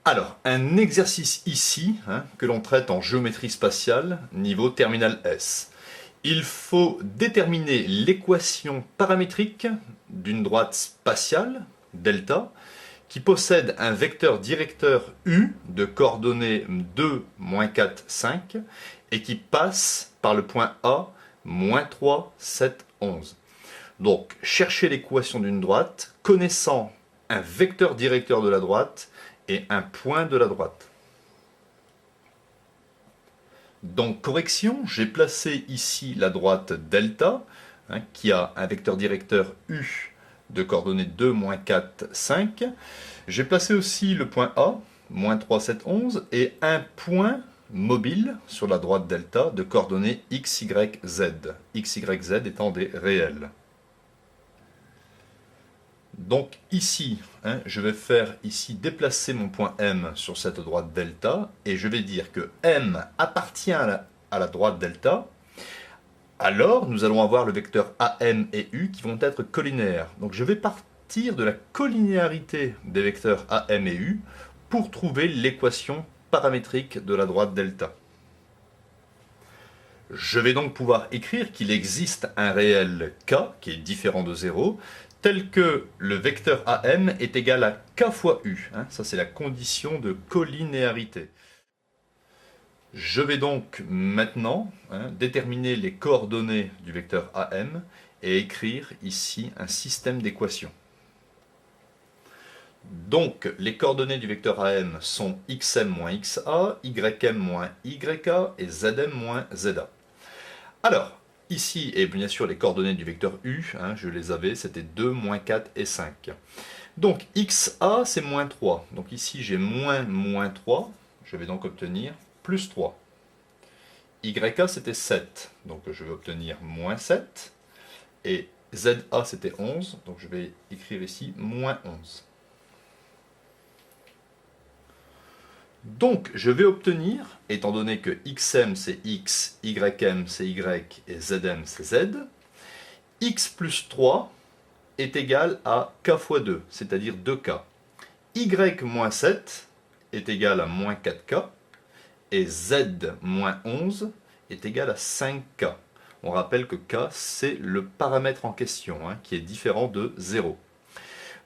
Alors, un exercice ici, que l'on traite en géométrie spatiale, niveau terminal S. Il faut déterminer l'équation paramétrique d'une droite spatiale, delta, qui possède un vecteur directeur U de coordonnées 2, moins 4, 5, et qui passe par le point A, moins 3, 7, 11. Donc, chercher l'équation d'une droite, connaissant un vecteur directeur de la droite et un point de la droite. Donc, correction, j'ai placé ici la droite delta, qui a un vecteur directeur U de coordonnées 2, moins 4, 5. J'ai placé aussi le point A, moins 3, 7, 11, et un point mobile sur la droite delta de coordonnées x, y, z. X, y, z étant des réels. Donc ici, je vais faire ici déplacer mon point M sur cette droite delta, et je vais dire que M appartient à la droite delta. Alors, nous allons avoir le vecteur AM et U qui vont être collinaires. Donc je vais partir de la collinéarité des vecteurs AM et U pour trouver l'équation paramétrique de la droite delta. Je vais donc pouvoir écrire qu'il existe un réel K qui est différent de 0, tel que le vecteur AM est égal à K fois U. Ça, c'est la condition de collinéarité. Je vais donc maintenant déterminer les coordonnées du vecteur AM et écrire ici un système d'équations. Donc, les coordonnées du vecteur AM sont xm moins xa, ym moins yk et zm moins za. Alors, ici, et bien sûr les coordonnées du vecteur U, je les avais, c'était 2, moins 4 et 5. Donc, xa c'est moins 3. Donc ici j'ai moins 3, je vais donc obtenir plus 3. YK c'était 7, donc je vais obtenir moins 7. Et ZA c'était 11, donc je vais écrire ici moins 11. Donc je vais obtenir, étant donné que XM c'est X, YM c'est Y et ZM c'est Z, X plus 3 est égal à K fois 2, c'est-à-dire 2K. Y moins 7 est égal à moins 4K. Et Z moins 11 est égal à 5K. On rappelle que K, c'est le paramètre en question, qui est différent de 0.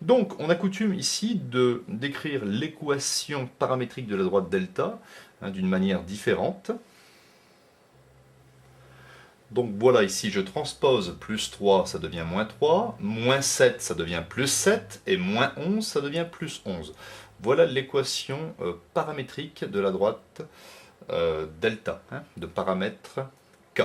Donc, on a coutume ici de décrire l'équation paramétrique de la droite delta d'une manière différente. Donc voilà, ici je transpose plus 3, ça devient moins 3, moins 7, ça devient plus 7, et moins 11, ça devient plus 11. Voilà l'équation paramétrique de la droite delta, de paramètre K.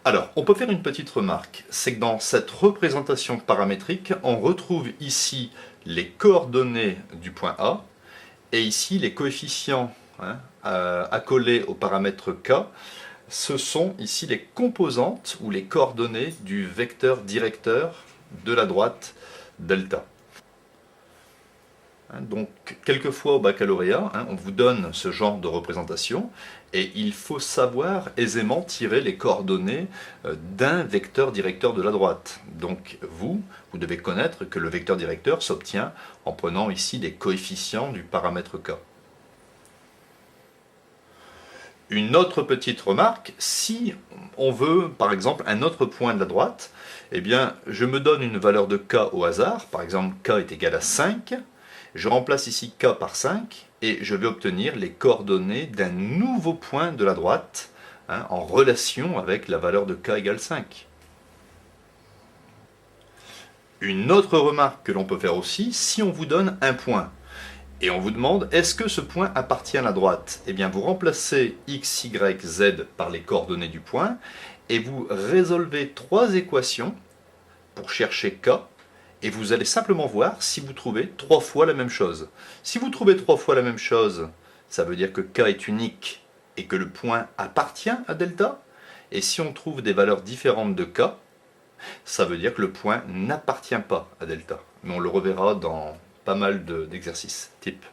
Alors, on peut faire une petite remarque, c'est que dans cette représentation paramétrique, on retrouve ici les coordonnées du point A, et ici les coefficients accolés au paramètre K, ce sont ici les composantes ou les coordonnées du vecteur directeur de la droite delta. Donc, quelquefois au baccalauréat, on vous donne ce genre de représentation et il faut savoir aisément tirer les coordonnées d'un vecteur directeur de la droite. Donc, vous devez connaître que le vecteur directeur s'obtient en prenant ici des coefficients du paramètre K. Une autre petite remarque, si on veut par exemple un autre point de la droite, eh bien je me donne une valeur de K au hasard, par exemple K est égal à 5, je remplace ici K par 5 et je vais obtenir les coordonnées d'un nouveau point de la droite en relation avec la valeur de K égale 5. Une autre remarque que l'on peut faire aussi, si on vous donne un point, et on vous demande, est-ce que ce point appartient à la droite? Eh bien, vous remplacez x, y, z par les coordonnées du point, et vous résolvez 3 équations pour chercher k, et vous allez simplement voir si vous trouvez 3 fois la même chose. Si vous trouvez 3 fois la même chose, ça veut dire que k est unique, et que le point appartient à delta, et si on trouve des valeurs différentes de k, ça veut dire que le point n'appartient pas à delta. Mais on le reverra dans pas mal d'exercices type.